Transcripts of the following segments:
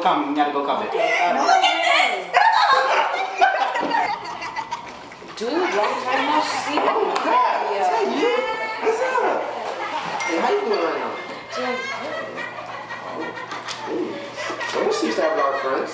come. We gotta go cup it. Look at this! Dude, long time no see. Oh crap! Is that you? What's up? Hey, how you doing right now? Doing Well, we used to have a lot of friends.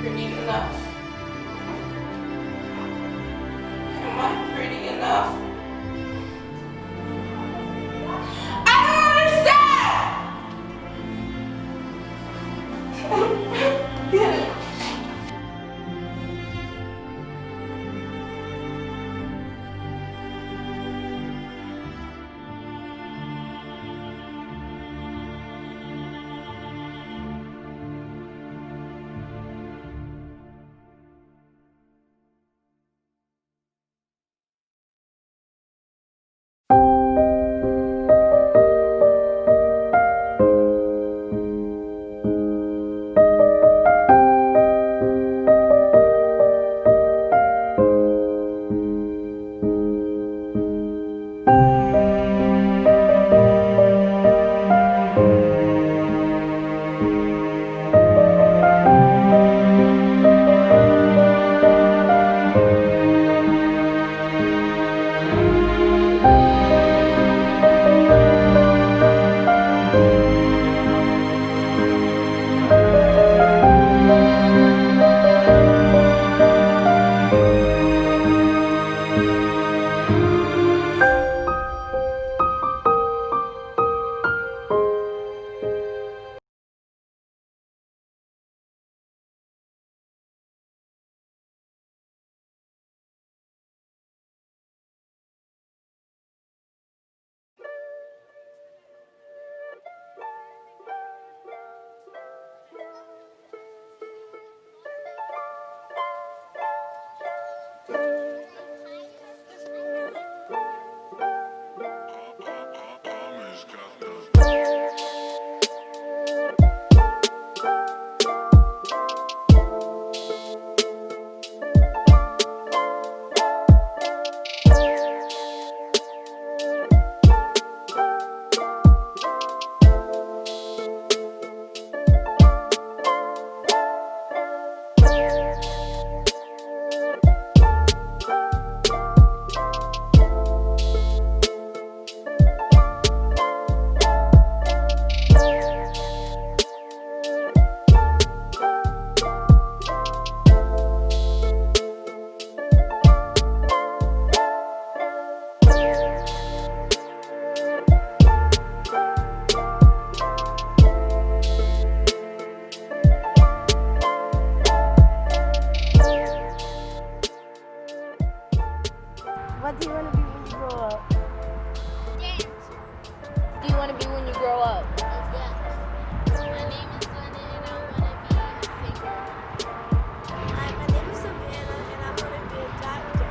Pretty enough. Am I pretty enough? I don't understand! Get it. What do you want to be when you grow up? Dancer. Do you want to be when you grow up? Yes. My name is Glenna and I want to be a singer. Hi, my name is Savannah and I want to be a doctor.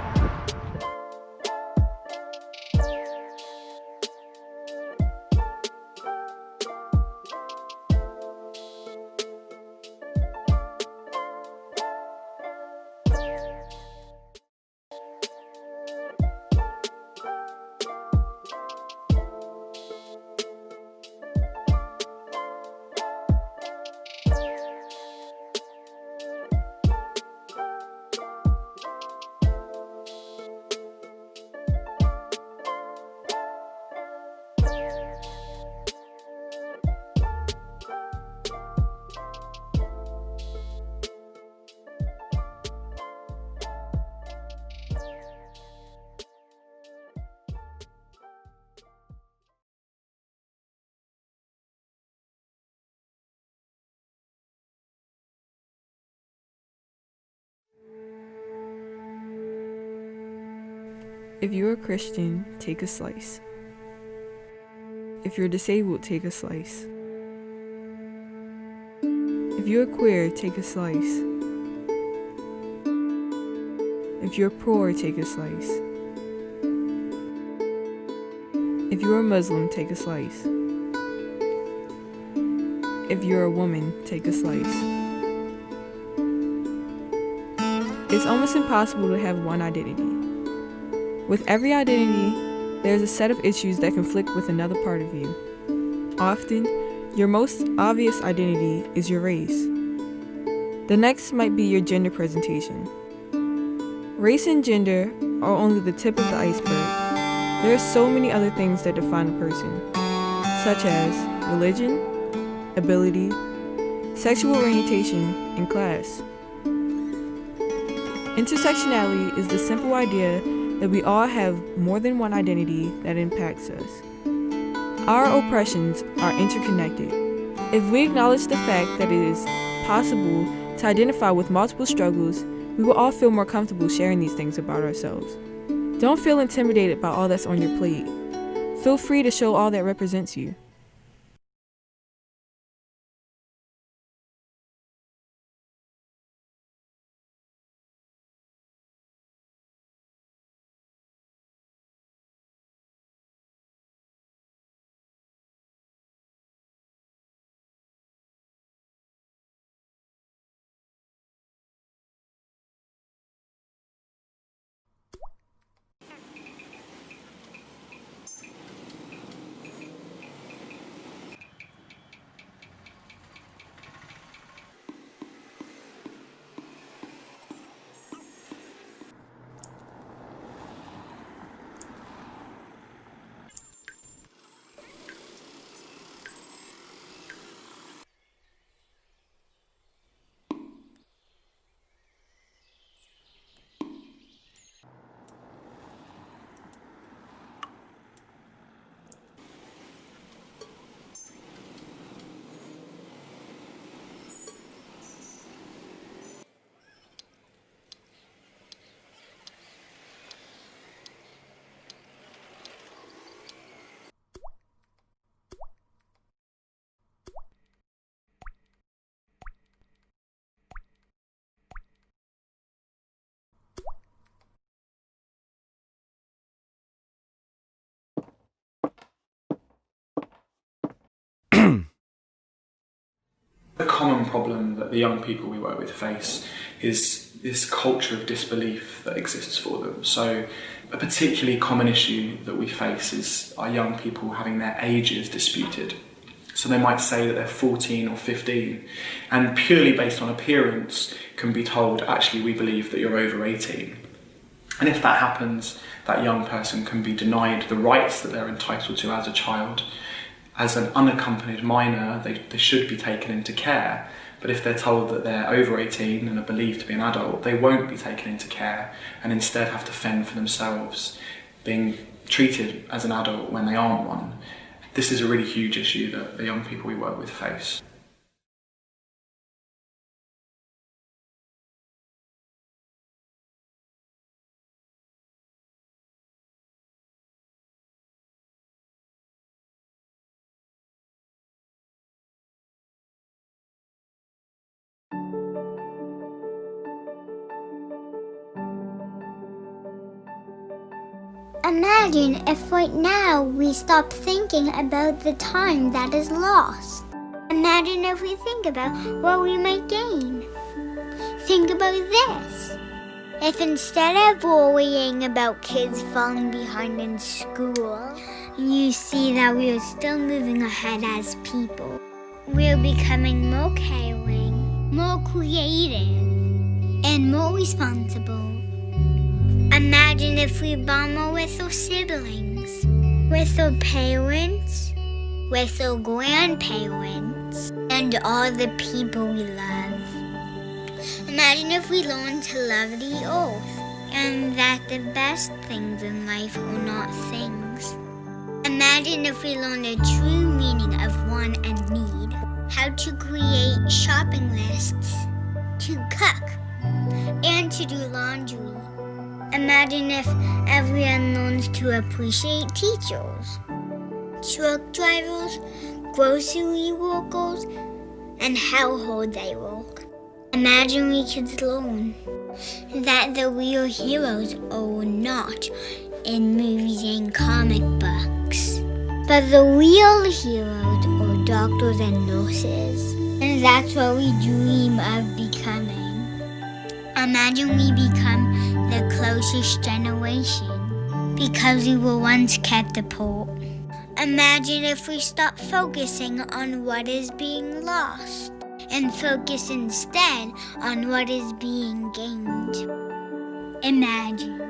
If you're a Christian, take a slice. If you're disabled, take a slice. If you're queer, take a slice. If you're poor, take a slice. If you're a Muslim, take a slice. If you're a woman, take a slice. it's almost impossible to have one identity. With every identity, there's a set of issues that conflict with another part of you. Often, your most obvious identity is your race. The next might be your gender presentation. Race and gender are only the tip of the iceberg. There are so many other things that define a person, such as religion, ability, sexual orientation, and class. Intersectionality is the simple idea that we all have more than one identity that impacts us. Our oppressions are interconnected. If we acknowledge the fact that it is possible to identify with multiple struggles, we will all feel more comfortable sharing these things about ourselves. Don't feel intimidated by all that's on your plate. Feel free to show all that represents you. The common problem that the young people we work with face is this culture of disbelief that exists for them. So a particularly common issue that we face is our young people having their ages disputed. So they might say that they're 14 or 15 and purely based on appearance can be told, actually we believe that you're over 18. And if that happens, that young person can be denied the rights that they're entitled to as a child. As an unaccompanied minor, they should be taken into care, but if they're told that they're over 18 and are believed to be an adult, they won't be taken into care and instead have to fend for themselves, being treated as an adult when they aren't one. This is a really huge issue that the young people we work with face. Imagine if right now we stop thinking about the time that is lost. Imagine if we think about what we might gain. Think about this. If instead of worrying about kids falling behind in school, you see that we are still moving ahead as people. We're becoming more caring, more creative, and more responsible. Imagine if we bond more with our siblings, with our parents, with our grandparents, and all the people we love. Imagine if we learn to love the earth, and that the best things in life are not things. Imagine if we learn the true meaning of want and need, how to create shopping lists, to cook, and to do laundry. Imagine if everyone learns to appreciate teachers, truck drivers, grocery workers, and how hard they work. Imagine we could learn that the real heroes are not in movies and comic books, but the real heroes are doctors and nurses, and that's what we dream of becoming. Imagine we become the closest generation because we were once kept apart. Imagine if we stop focusing on what is being lost and focus instead on what is being gained. Imagine.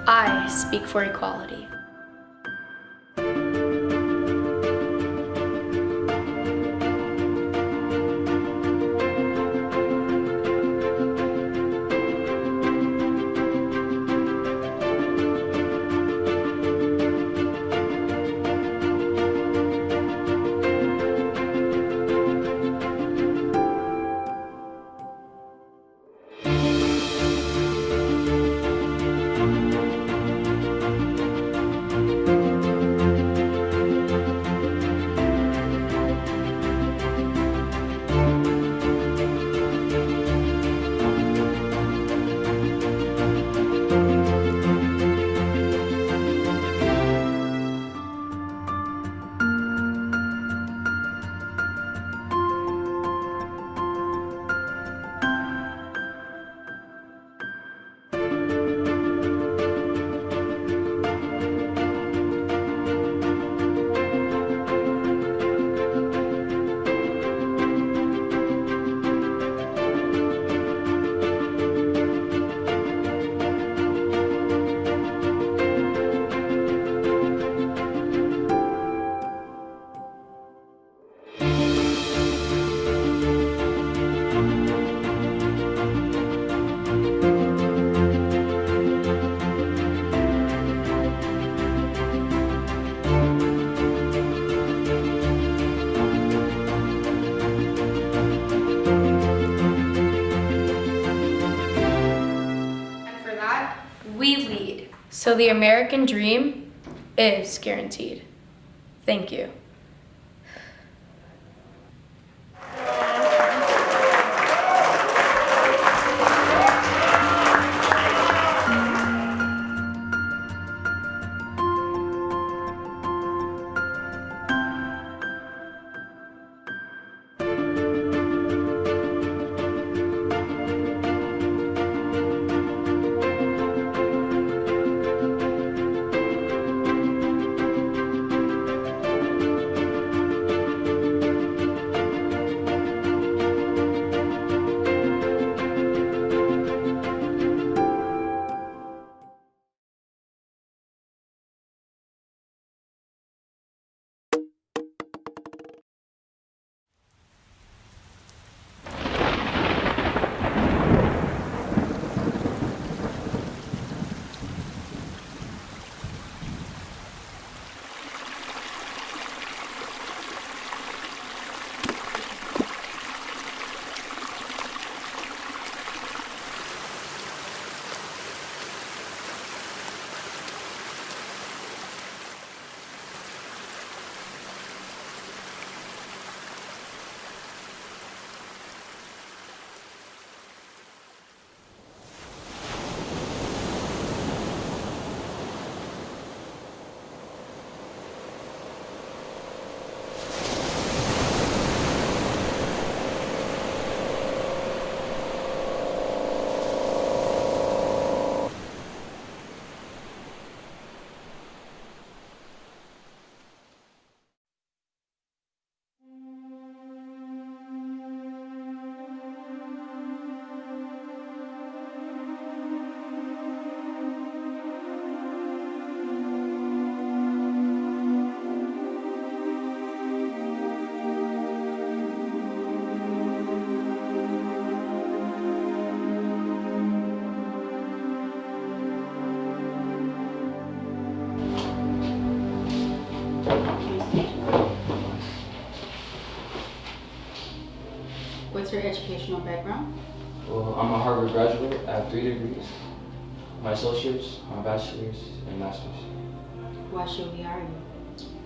I speak for equality. We lead. So the American dream is guaranteed. Thank you. What's your educational background? Well, I'm a Harvard graduate. I have 3 degrees. My associates, my bachelor's, and master's. Why should we hire you?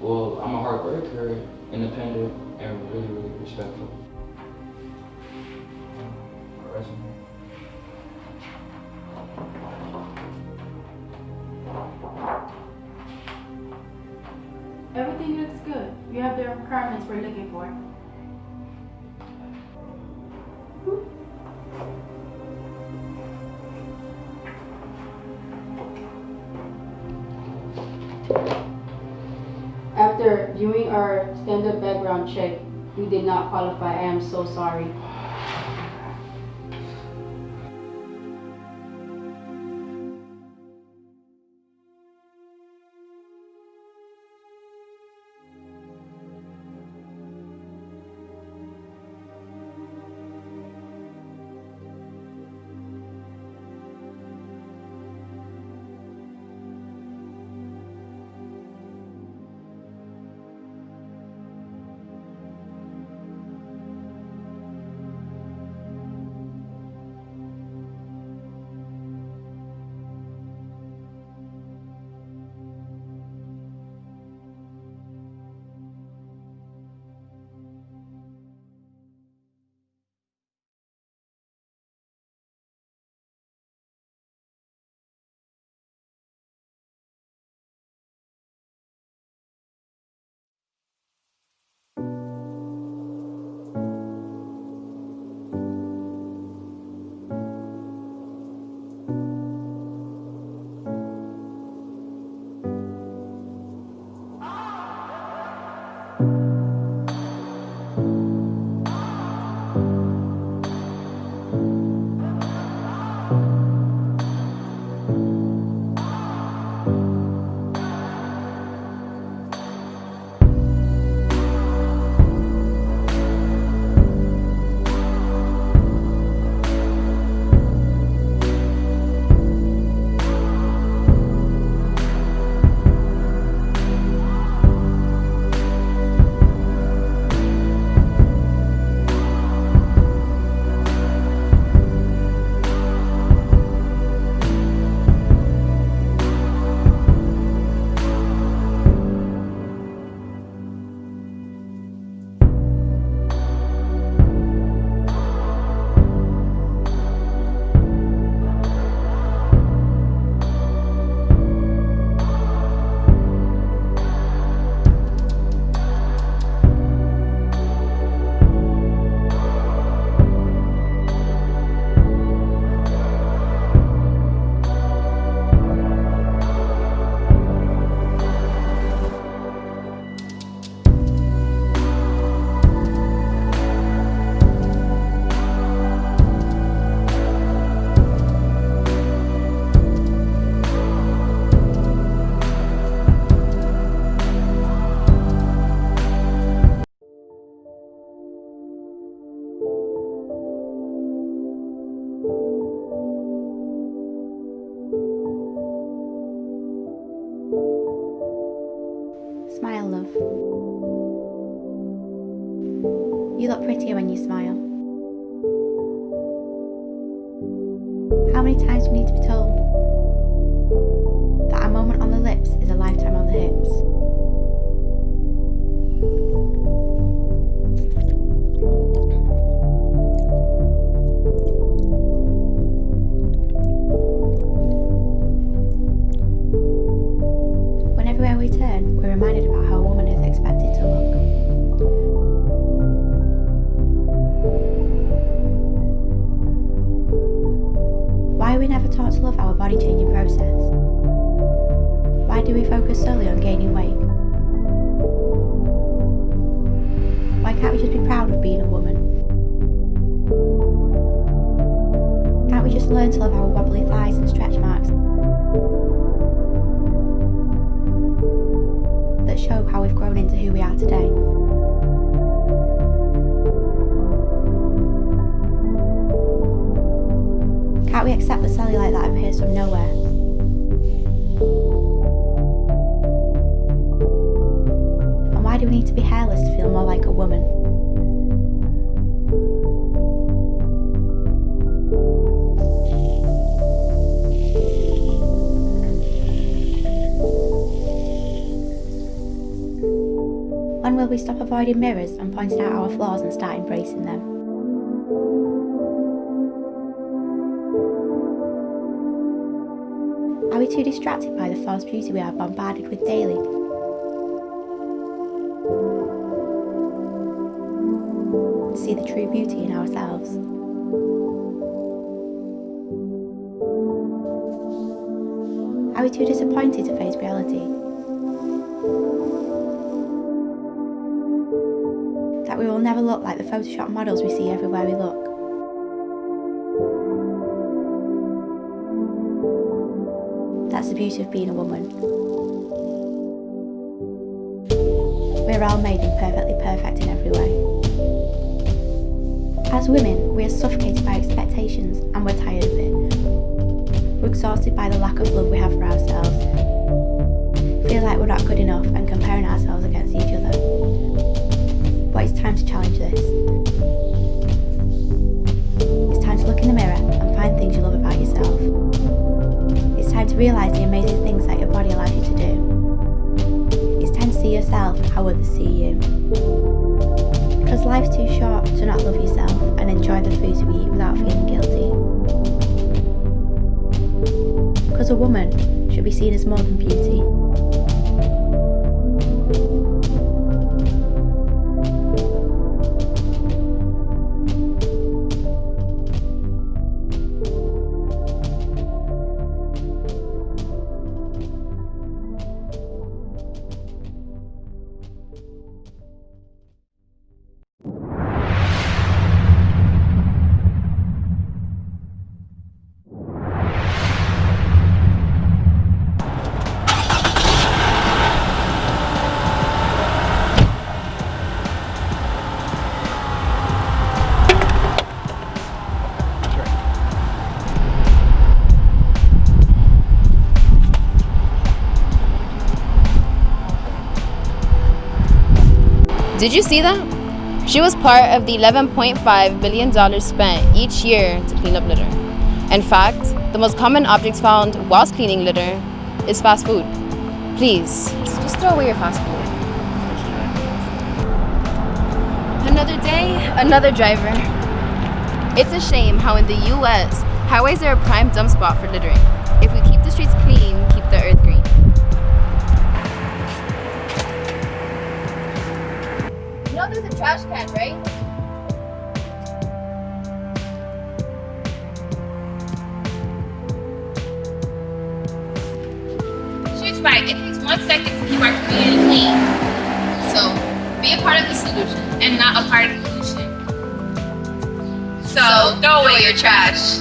Well, I'm a hard worker, independent, and really, really respectful. My resume. Everything looks good. You have the requirements we're looking for. After viewing our standard background check, you did not qualify. I am so sorry. Smile, love. You look prettier when you smile. How many times do we need to be told that a moment on the lips is a lifetime on the hips? When everywhere we turn, we're reminded about how a woman is expected to look. Why are we never taught to love our body changing process? Why do we focus solely on gaining weight? Why can't we just be proud of being a woman? Can't we just learn to love our wobbly thighs and stretch marks that show how we've grown into who we are today? Can't we accept the cellulite that appears from nowhere? And why do we need to be hairless to feel more like a woman? we stop avoiding mirrors and pointing out our flaws and start embracing them? Are we too distracted by the false beauty we are bombarded with daily? To see the true beauty in ourselves? Are we too disappointed to face reality? That we will never look like the Photoshop models we see everywhere we look? That's the beauty of being a woman. We're all made imperfectly perfect in every way. As women, we are suffocated by expectations and we're tired of it. We're exhausted by the lack of love we have for ourselves, feel like we're not good enough and comparing ourselves against each other. But it's time to challenge this. It's time to look in the mirror and find things you love about yourself. It's time to realise the amazing things that your body allows you to do. It's time to see yourself how others see you. Because life's too short to not love yourself and enjoy the foods you eat without feeling guilty. Because a woman should be seen as more than beauty. Did you see that? She was part of the $11.5 billion spent each year to clean up litter. In fact, the most common objects found whilst cleaning litter is fast food. Please, just throw away your fast food. Another day, another driver. It's a shame how in the US, highways are a prime dump spot for littering. If we keep the streets clean, keep the earth green. You know there's a trash can, right? She's right. It takes 1 second to keep our community clean. So, be a part of the solution and not a part of the pollution. So, throw away your trash.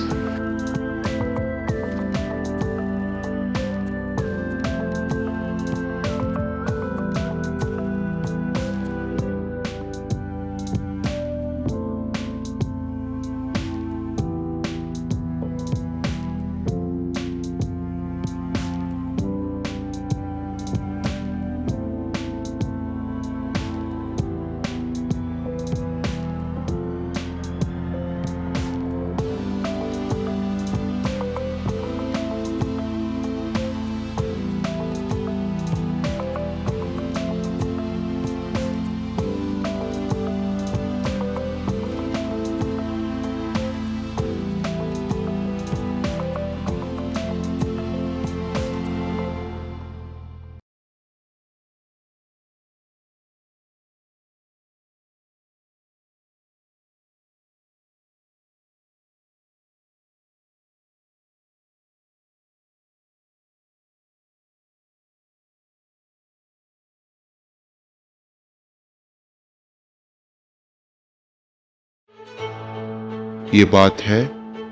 ये बात है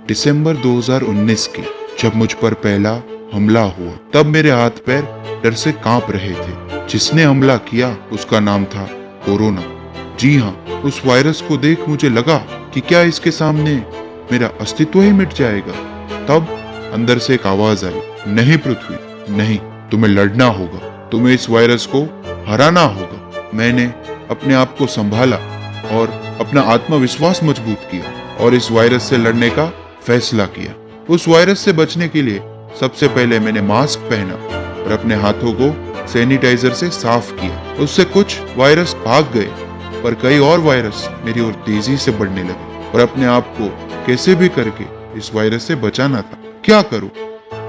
दिसंबर 2019 की, जब मुझ पर पहला हमला हुआ। तब मेरे हाथ पैर डर से कांप रहे थे। जिसने हमला किया उसका नाम था कोरोना। जी हाँ, उस वायरस को देख मुझे लगा कि क्या इसके सामने मेरा अस्तित्व ही मिट जाएगा। तब अंदर से एक आवाज आई, नहीं पृथ्वी, नहीं, तुम्हें लड़ना होगा, तुम्हें इस वायरस को हराना होगा। मैंने अपने आप को संभाला और अपना आत्मविश्वास मजबूत किया और इस वायरस से लड़ने का फैसला किया। उस वायरस से बचने के लिए सबसे पहले मैंने मास्क पहना और अपने हाथों को सैनिटाइजर से साफ किया। उससे कुछ वायरस भाग गए, पर कई और वायरस मेरी ओर तेजी से बढ़ने लगे और अपने आप को कैसे भी करके इस वायरस से बचाना था। क्या करूं?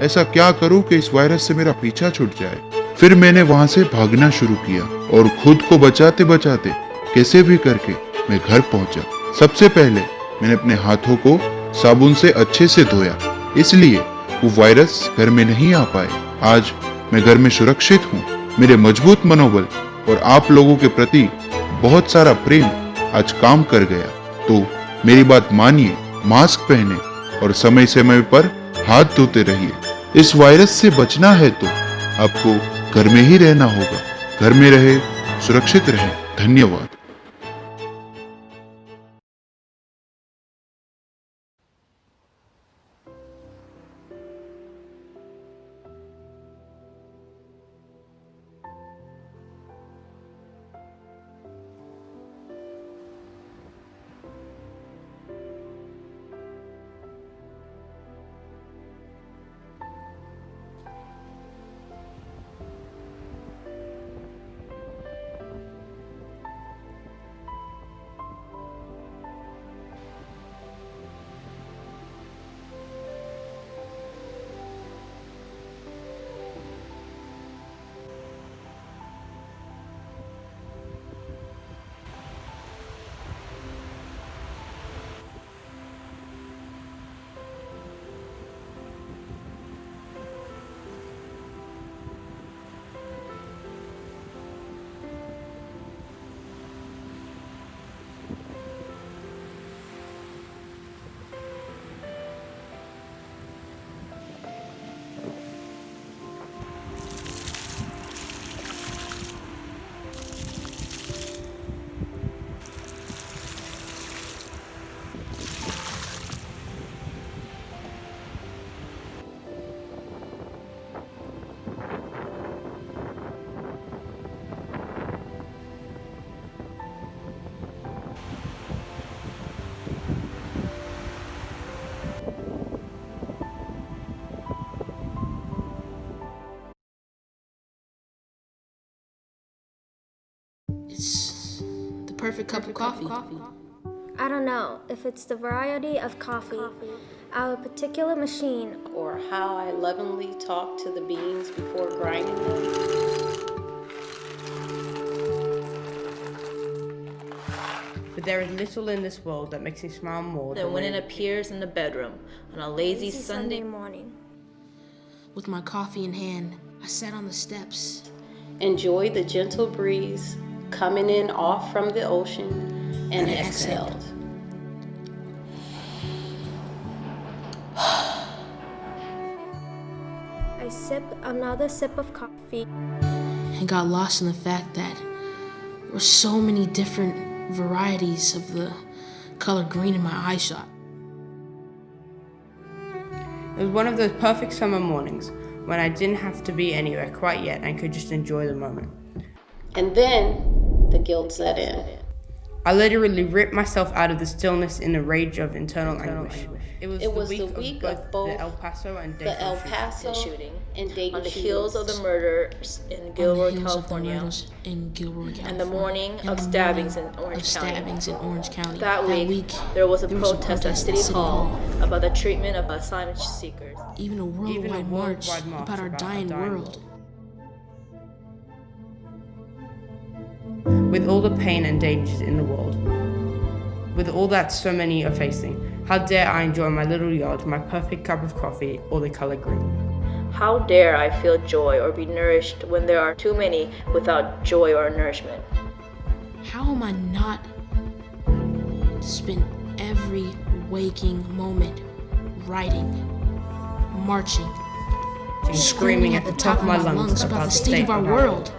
ऐसा क्या करूं कि इस वायरस से मेरा पीछा छूट जाए? फिर मैंने वहां से भागना शुरू किया और खुद को बचाते बचाते कैसे भी करके मैं घर पहुंचा। सबसे पहले मैंने अपने हाथों को साबुन से अच्छे से धोया, इसलिए वो वायरस घर में नहीं आ पाए। आज मैं घर में सुरक्षित हूँ। मेरे मजबूत मनोबल और आप लोगों के प्रति बहुत सारा प्रेम आज काम कर गया। तो मेरी बात मानिए, मास्क पहने और समय समय पर हाथ धोते रहिए। इस वायरस से बचना है तो आपको घर में ही रहना होगा। घर में रहे, सुरक्षित रहे। धन्यवाद। It's the perfect cup of coffee. I don't know if it's the variety of coffee, our particular machine, or how I lovingly talk to the beans before grinding them. But there is little in this world that makes me smile more than when it appears in the bedroom on a lazy Sunday morning. With my coffee in hand, I sat on the steps. Enjoy the gentle breeze coming in off from the ocean and exhaled. I sipped another sip of coffee and got lost in the fact that there were so many different varieties of the color green in my eye shot. It was one of those perfect summer mornings when I didn't have to be anywhere quite yet and could just enjoy the moment. And then the guilt set in. I literally ripped myself out of the stillness in a rage of internal anguish. It was the week of both the El Paso and Dayton shooting and Dayton on the heels of the murders in Gilroy, California, and the morning of stabbings in Orange County. That week, there was a protest at City Hall about the treatment of asylum seekers. Even a worldwide march about our dying world. With all the pain and dangers in the world, with all that so many are facing, how dare I enjoy my little yard, my perfect cup of coffee, or the color green? How dare I feel joy or be nourished when there are too many without joy or nourishment? How am I not to spend every waking moment writing, marching, and screaming at the top of my lungs about the state of our world?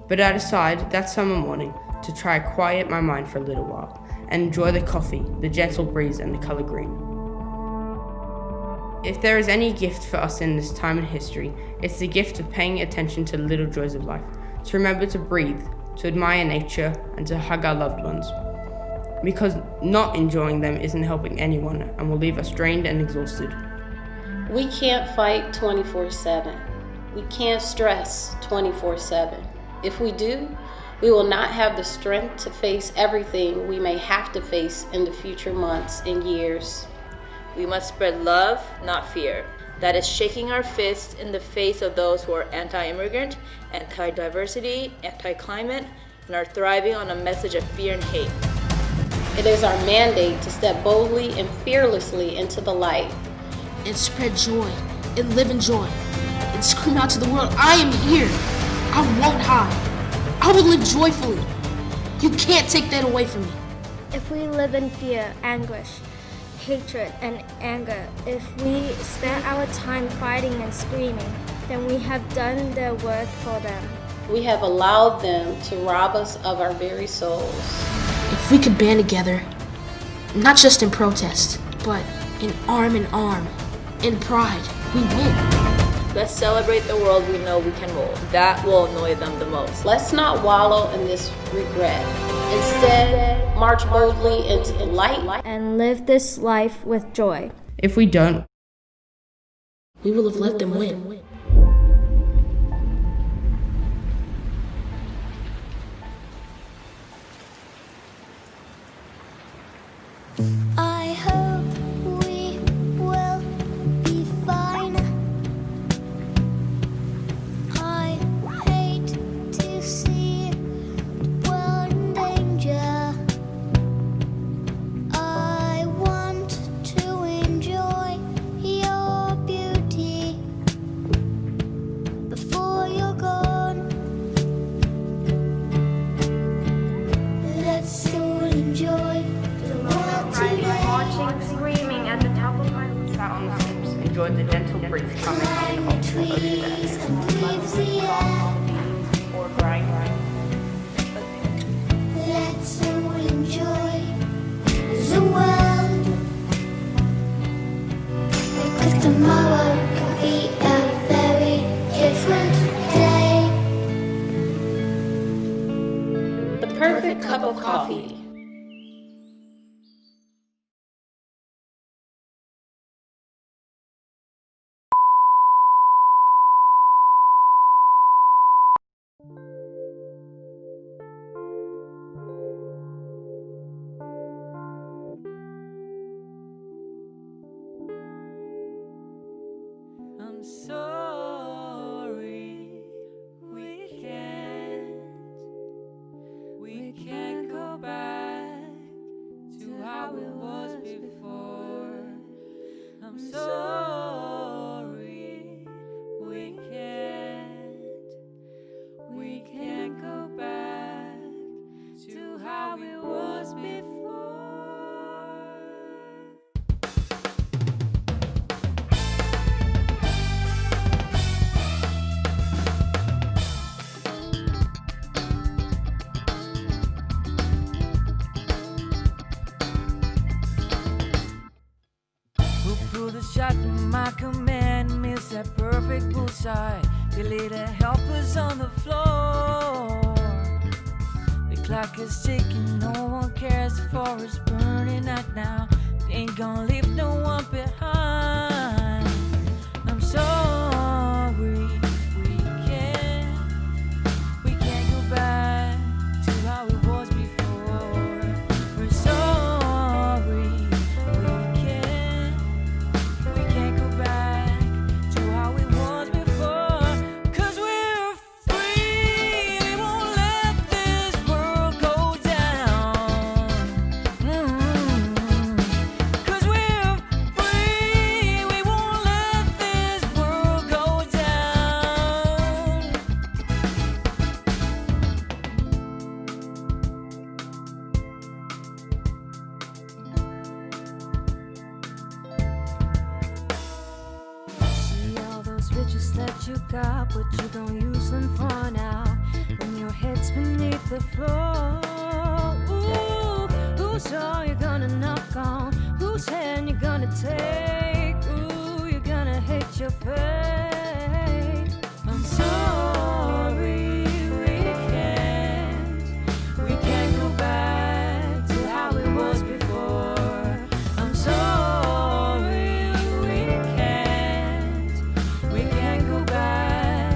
But I decided that summer morning to try to quiet my mind for a little while and enjoy the coffee, the gentle breeze, and the color green. If there is any gift for us in this time in history, it's the gift of paying attention to the little joys of life, to remember to breathe, to admire nature, and to hug our loved ones. Because not enjoying them isn't helping anyone and will leave us drained and exhausted. We can't fight 24/7. We can't stress 24/7. If we do, we will not have the strength to face everything we may have to face in the future months and years. We must spread love, not fear. That is shaking our fist in the face of those who are anti-immigrant, anti-diversity, anti-climate, and are thriving on a message of fear and hate. It is our mandate to step boldly and fearlessly into the light. And spread joy, and live in joy, and scream out to the world, I am here. I won't hide. I will live joyfully. You can't take that away from me. If we live in fear, anguish, hatred, and anger, if we spend our time fighting and screaming, then we have done their work for them. We have allowed them to rob us of our very souls. If we could band together, not just in protest, but in arm, in pride, we win. Let's celebrate the world we know we can mold. That will annoy them the most. Let's not wallow in this regret. Instead, march boldly into the light and live this life with joy. If we don't, we will have let them win. I hope we will be fine. I hate to see the world in danger. I want to enjoy your beauty before you're gone. Let's all enjoy the world today. Marching, screaming at the top of my lungs. sat on the steps, enjoyed the gentle breeze coming from the Trees and leaves the air. or grind. Let's all enjoy the world, because tomorrow can be a very different day. The perfect cup of coffee. I'm sorry, we can't go back to how it was before. I'm sorry, we can't go back to how it was before. Pull the shot from my command, miss that perfect bullseye. The leader help us on the floor. The clock is ticking, no one cares. The forest burning out now. We ain't gonna leave no one behind. I'm sorry, we can't go back to how it was before. We're sorry, we can't go back to how it was before. 'Cause we're free, we won't let this world go down. 'Cause we're free, we won't let this world go down. See all those riches that you got, but you don't use them for now. When your head's beneath the floor, ooh, whose door you gonna knock on? Whose hand you gonna take? Ooh, you're gonna hate your fate. I'm sorry, we can't go back to how it was before. I'm sorry, we can't go back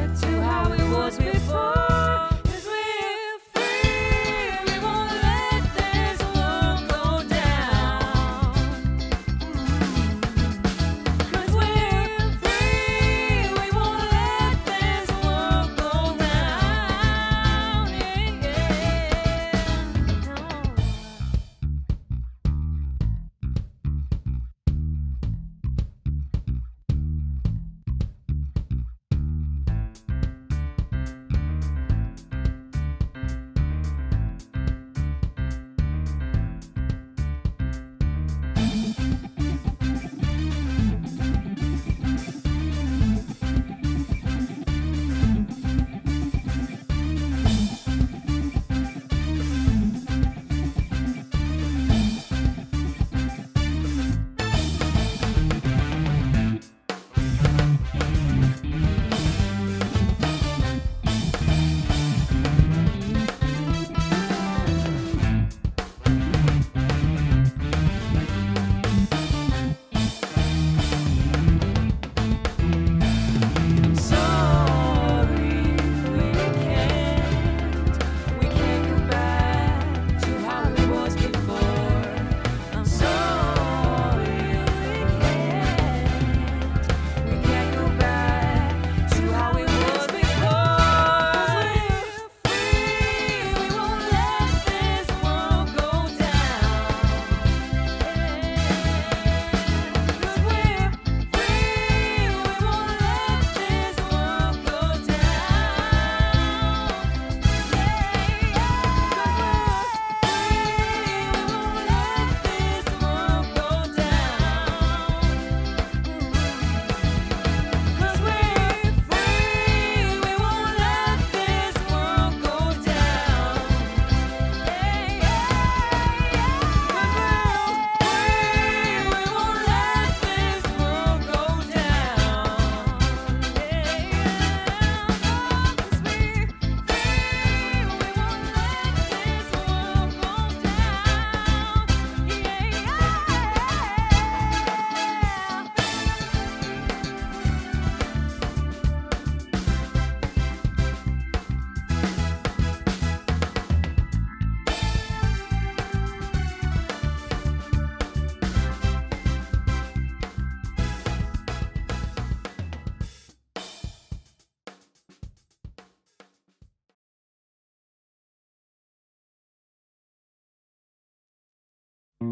My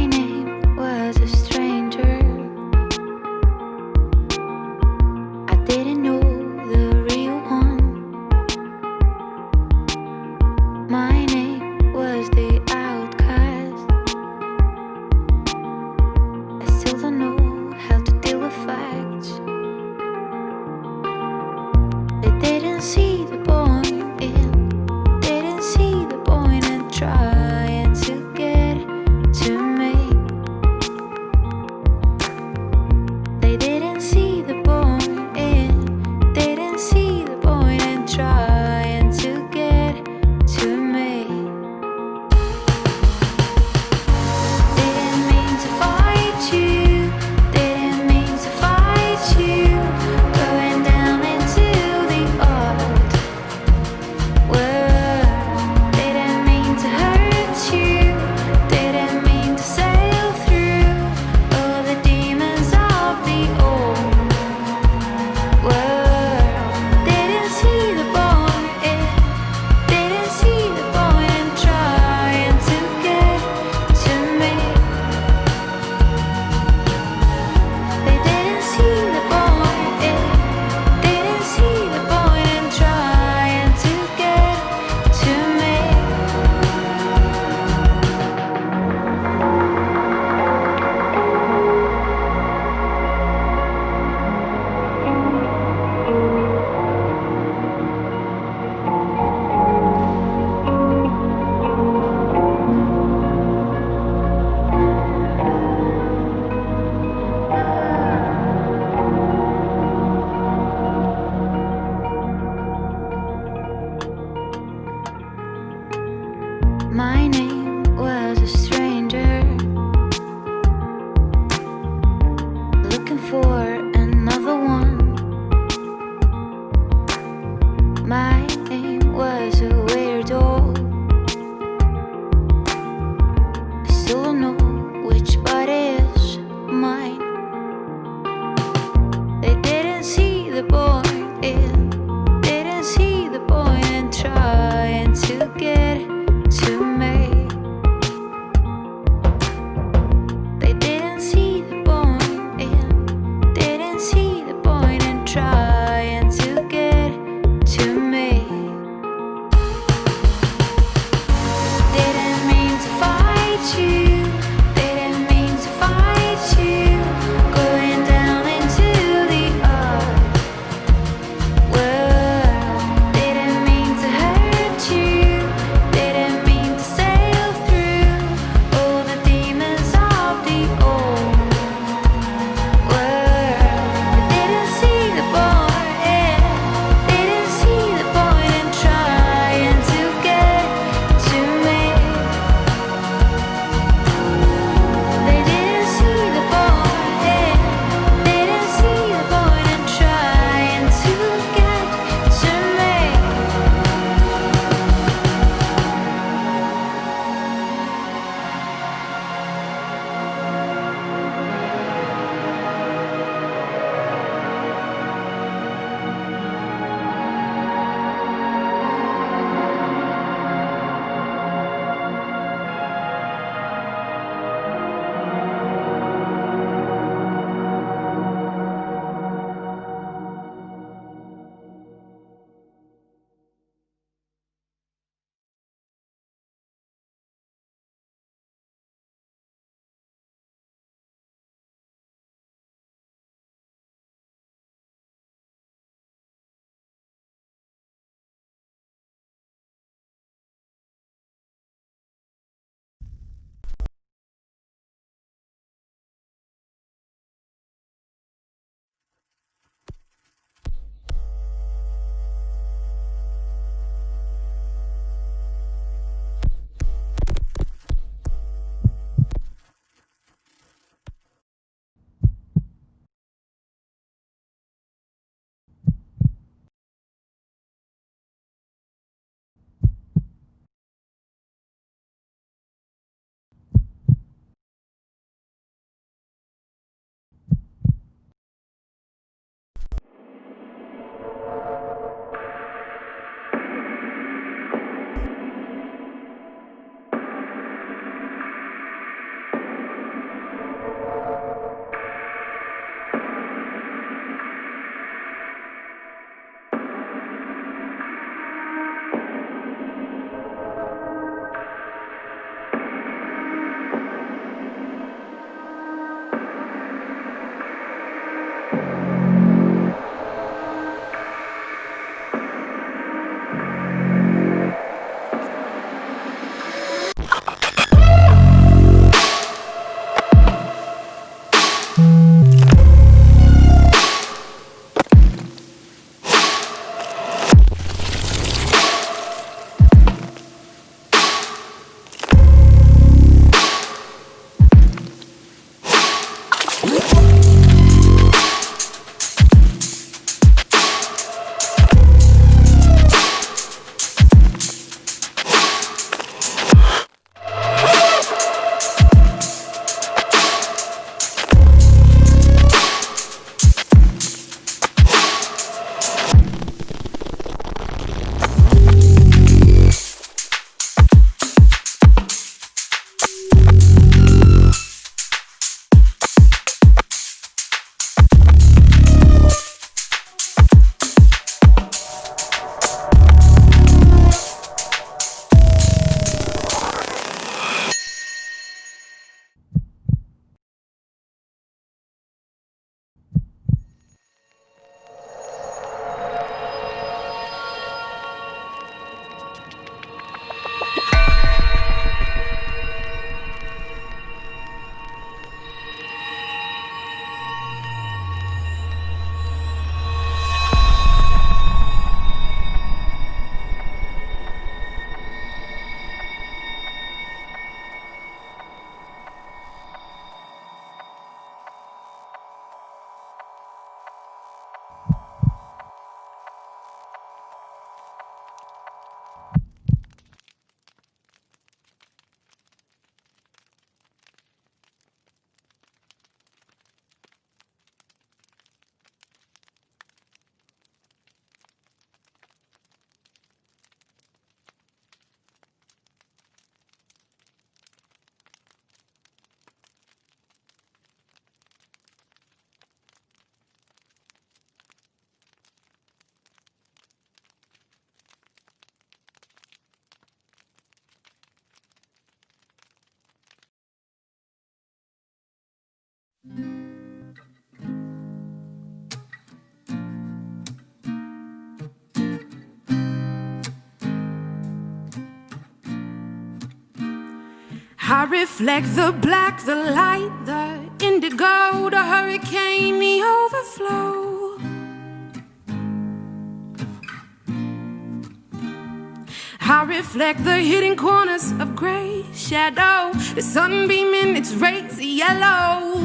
name was a stranger. I didn't know the real one. My name was the outcast. I still don't know how to deal with facts. They didn't see the point didn't see the point in trying to get to me. They didn't see the point didn't see the point in trying to get to me. Didn't mean to fight you, didn't mean to fight you. Going down into the odd world. Didn't mean to hurt you, didn't mean to sail through all the demons of the old world. Didn't see the point didn't see the point in trying to get to me. They didn't see the point didn't see the point in trying to get to me. My name was a stranger, looking for another one. My name was a weirdo. I still don't know which part is mine. They didn't see the point didn't see the point in trying to get to me. They didn't see the point I reflect the black, the light, the indigo, the hurricane, the overflow. I reflect the hidden corners of gray shadow, the sunbeam in its rays of yellow.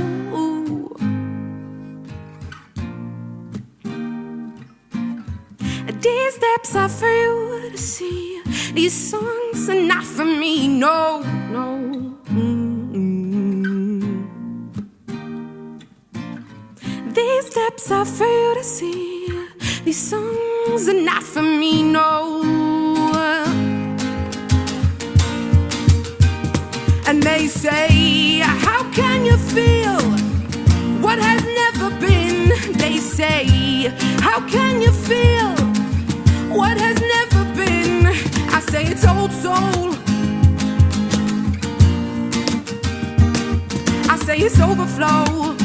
These steps are for you to see. These songs are not for me, no, no. These steps are for you to see. These songs are not for me, no. And they say, how can you feel what has never been? They say, how can you feel what has never been? I say it's old soul. I say it's overflow.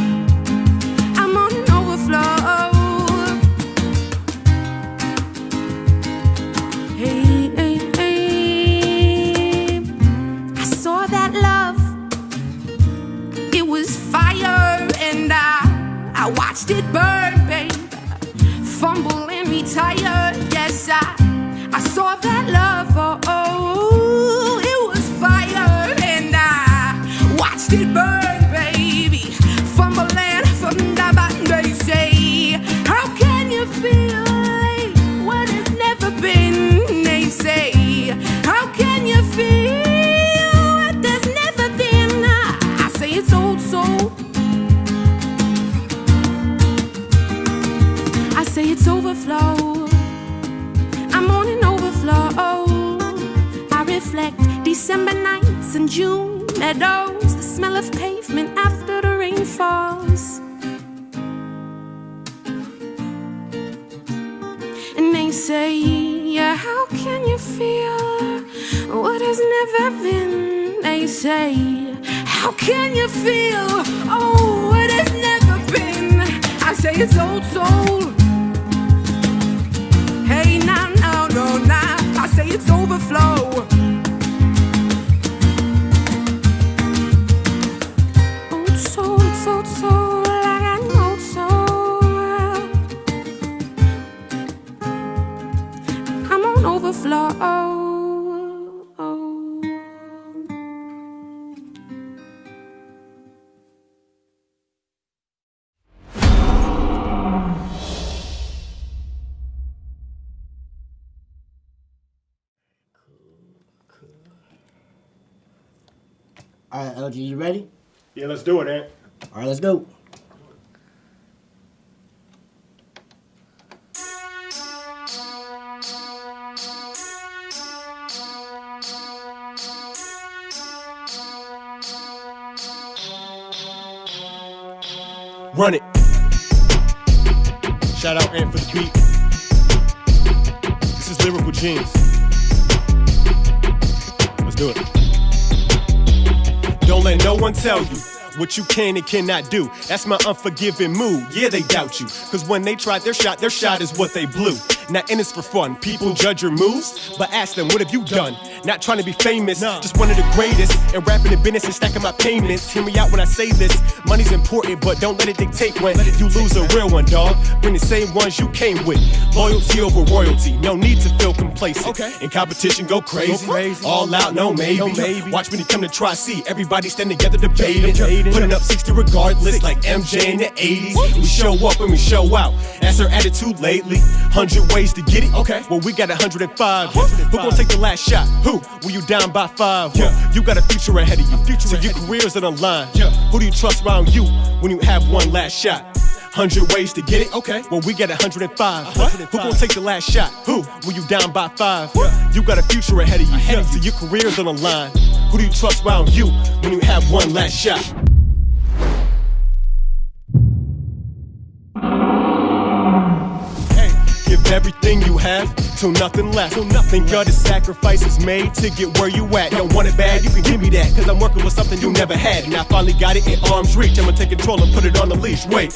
I'm on an overflow. Hey, hey, hey. I saw that love. It was fire, and I watched it burn, babe. Fumble and retire. Yes, I saw that love. Oh, it was fire, and I watched it burn, baby. Fumble and they say, how can you feel what has never been? They say, how can you feel what has never been? I say it's old soul. I say it's overflow. I'm on an overflow. I reflect December nights and June meadows, the smell of pavement after the rain falls. And they say, yeah, how can you feel what has never been? They say, how can you feel, oh, what has never been? I say it's old soul. Hey, now, now, no, now. I say it's overflow. Old soul, it's old soul. I got an old soul. I'm on overflow. All right, LG, you ready? Yeah, let's do it, Ant. All right, let's go. Run it. Shout out Ant for the beat. This is Lyrical Genius. Let's do it. Don't let no one tell you what you can and cannot do. That's my unforgiving mood. Yeah, they doubt you. Cause when they tried their shot is what they blew. Not in this for fun. People judge your moves, but ask them, what have you done? Not trying to be famous, just one of the greatest. And rapping in business and stacking my payments. Hear me out when I say this. Money's important, but don't let it dictate when you lose a real one, dog. Bring the same ones you came with. Loyalty over royalty. No need to feel complacent. In competition, go crazy. All out, no maybe. Watch when you come to Tri-C. Everybody stand together debating. Putting up 60 regardless, like MJ in the 80s. We show up and we show out. That's our attitude lately. 100 ways to get it. Well, we got 105. Who gon' take the last shot? Who? Will you down by 5? You got a future ahead of you. So your career's on the line. Who do you trust around you when you have one last shot? 100 ways to get it. Well, we got 105. Who gon' take the last shot? Who? Will you down by 5? You got a future ahead of you. So your career's on the line. Who do you trust around you when you have one last shot? Give everything you have till nothing left. Think of the sacrifices made to get where you at. Don't want it bad, you can give me that. Cause I'm working with something you never had. And I finally got it in arm's reach. I'ma take control and put it on the leash. Wait.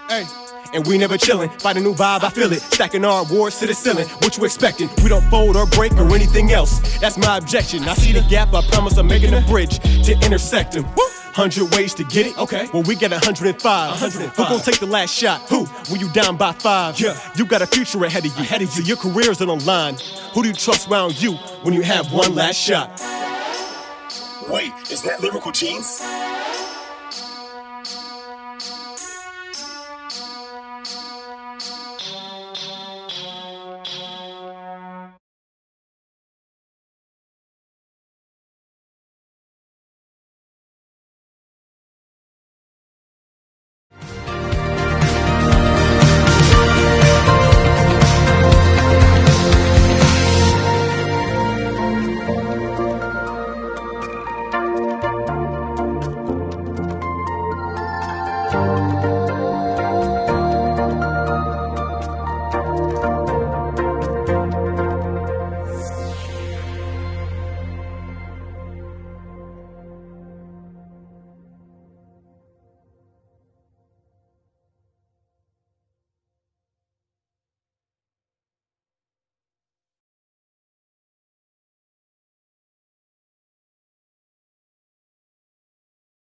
Hey. and we never chillin'. Find a new vibe, I feel it. Stacking our awards to the ceiling. What you expecting? We don't fold or break or anything else. That's my objection. I see the gap, I promise I'm making a bridge to intersect them. 100 ways to get it? Okay. Well, we got 105. Who gon' take the last shot? Who? When you down by 5? Yeah. You got a future ahead of you. So your career's on the line. Who do you trust around you when you have one last shot? Wait, is that Lyrical Jeans?